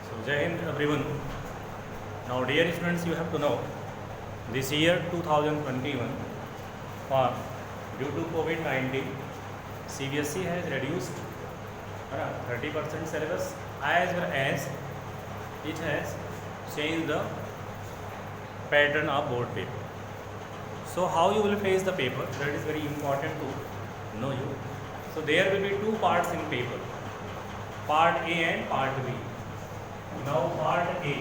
So Jai Hind everyone. Now dear students, you have to know this year 2021 for due to COVID-19 CBSE has reduced 30% syllabus as well as it has changed the pattern of board paper. So how you will face the paper, that is very important to know you. So there will be two parts in paper, part A and part B. Now part A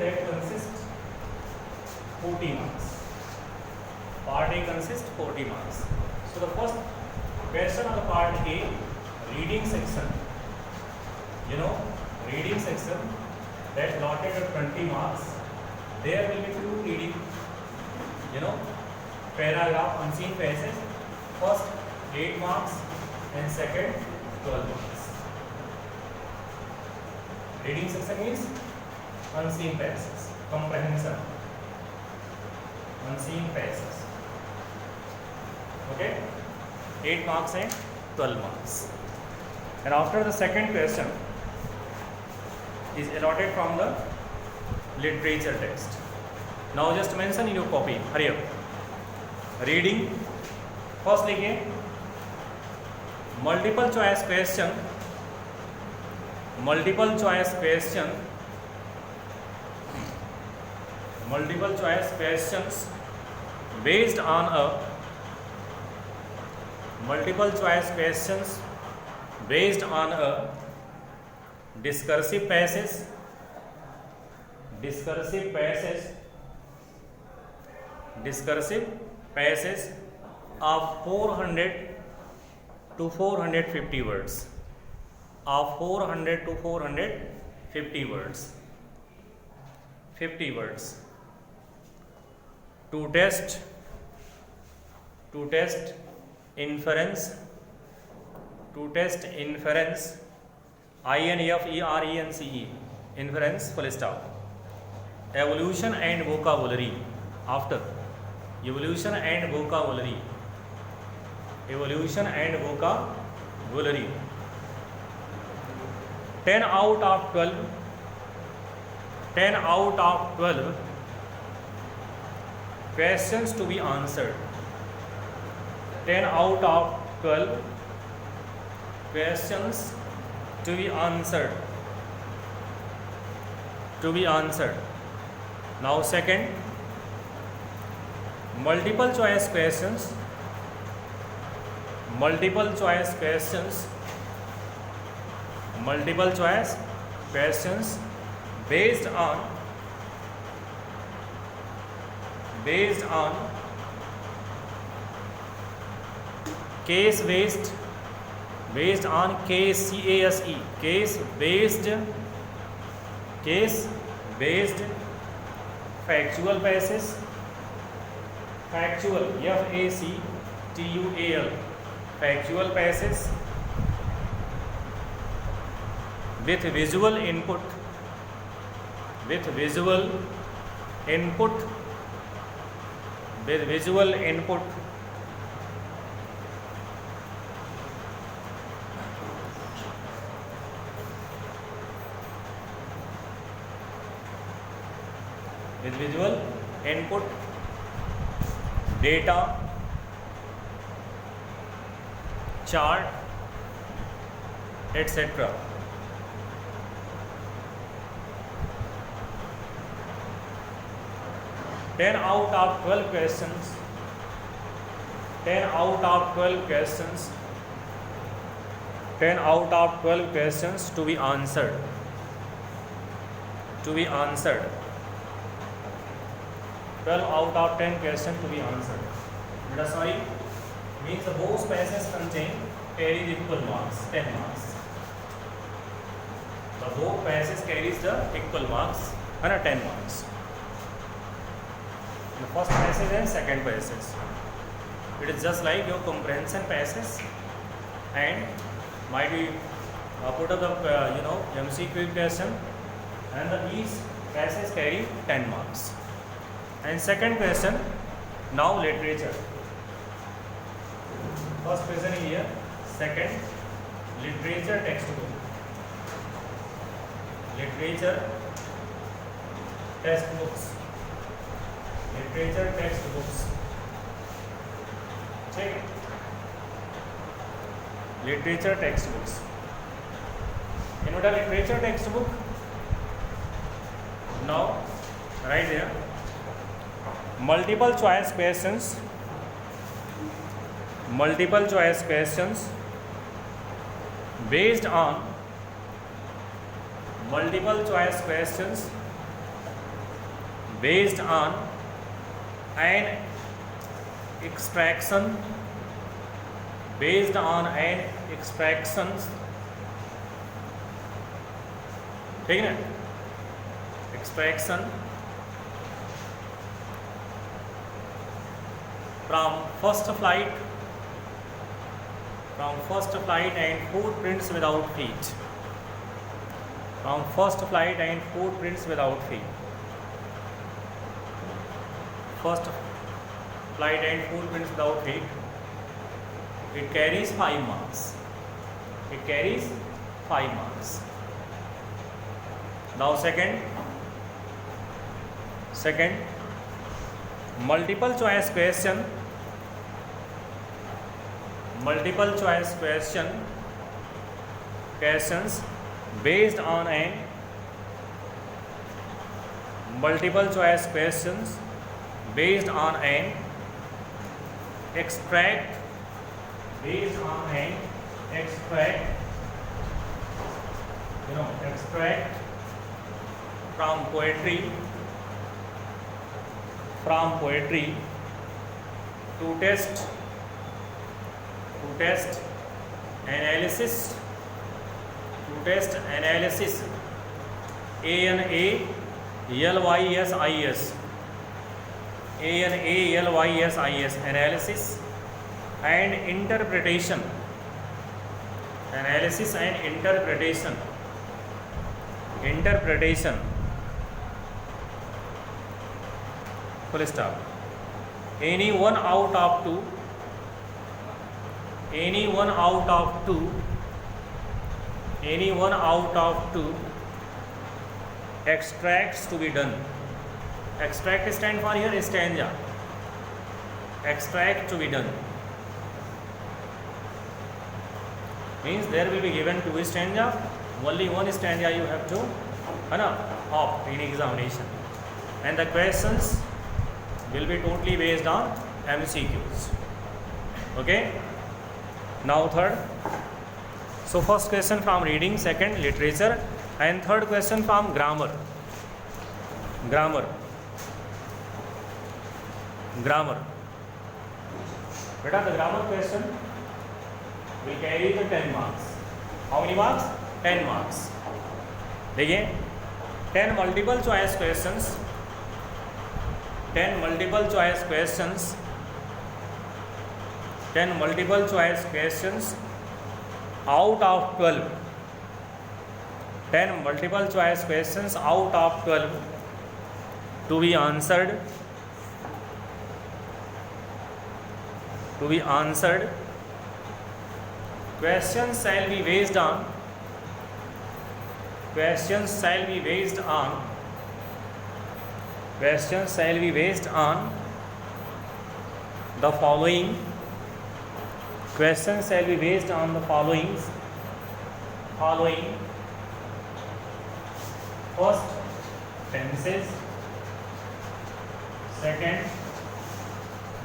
that consists 40 marks. Part A consists 40 marks. So the first question of the part A, reading section. Reading section that allotted at 20 marks. There will be two reading, paragraph, unseen passage. First 8 marks and second 12 marks. Reading section is unseen passage, comprehension, unseen passage. Okay, 8 marks and 12 marks. And after the second question is allotted from the literature text. Now just mention in your copy. Hurry up. Reading. First लिखिए multiple choice question. Multiple choice question. Multiple choice questions based on a multiple choice questions based on a discursive passage. Discursive passage of 400 to 450 words. Of 400 to 450 words. 50 words. To test inference. To test inference. INFERENCE. Inference full stop. Evolution and vocabulary. After evolution and vocabulary. Evolution and vocabulary. 10 out of 12. 10 out of 12 questions to be answered. 10 out of 12 questions to be answered. To be answered. Now second, multiple choice questions. Multiple choice questions. Multiple choice questions based on case based, based on CASE, case based factual passage. Factual, FACTUAL, factual passage with visual input. With visual input. With visual input. With visual input, data, chart, etc. Ten out of 12 questions. 10 out of 12 questions. 10 out of 12 questions to be answered. To be answered. 12 out of 10 questions to be answered. Sorry, means both passages contain carry equal marks, 10 marks. The both passages carries the equal marks and 10 marks. The first passage and second passage. It is just like your comprehension passage, and might be put up the MCQ question, and each passage carry 10 marks. And second question, now literature. First question is here, second literature textbook. literature textbooks, literature textbooks, ठीक है, literature textbooks. You know the literature textbook? Now right there, multiple choice questions, multiple choice questions based on multiple choice questions based on an extraction, based on an extractions, ठीक है, extraction from first flight and footprints without feet, from first flight and footprints without feet, first flight and footprints without feet. It carries 5 marks. It carries 5 marks. Now second, multiple choice question, multiple choice questions based on an multiple choice questions based on an extract, based on an extract, extract from poetry to test analysis, analysis and interpretation, full stop. Any one out of two extracts to be done. Extract stand for here stanza. Extract to be done means there will be given 2 stanza, only 1 stanza you have to opt in examination, and the questions will be totally based on MCQs. Okay, now third. So first question from reading, second literature, and third question from grammar. Beta, the grammar question will carry the 10 marks. How many marks? 10 marks. देखिए 10 multiple choice questions, 10 multiple choice questions, 10 multiple choice questions out of 12, 10 multiple choice questions out of 12 to be answered, questions shall be based on the following. Questions shall be based on the following. First, tenses. Second,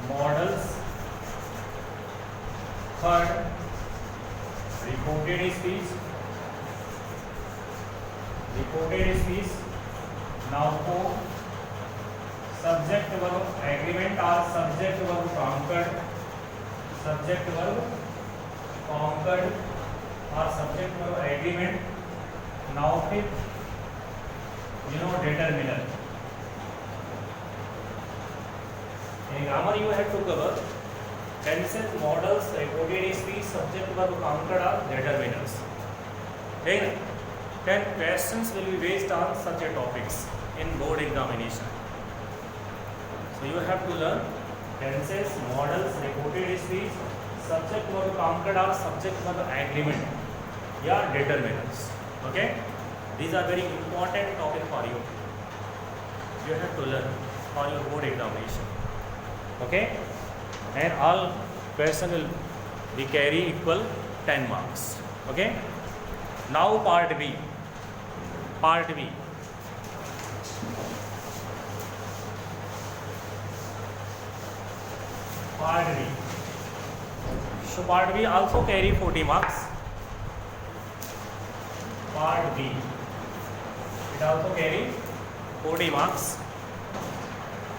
models. Third, reported speech. Now fourth, subject verb agreement or subject verb conquered or subject verb agreement. Now fifth, determiner. In grammar you have to cover tenses, models, reported speech, subject verb conquered or determiners. Then 10 questions will be based on such a topics in board examination. So you have to learn tenses, models, reported speech, subject verb conquered or subject verb agreement, या determiners. Okay. These are very important topic for you. You have to learn for your board examination. Okay, and all question will be carry equal 10 marks. Okay, now part B. Part B. Part B. So part B also carry 40 marks. Part B. It also carry 40 marks.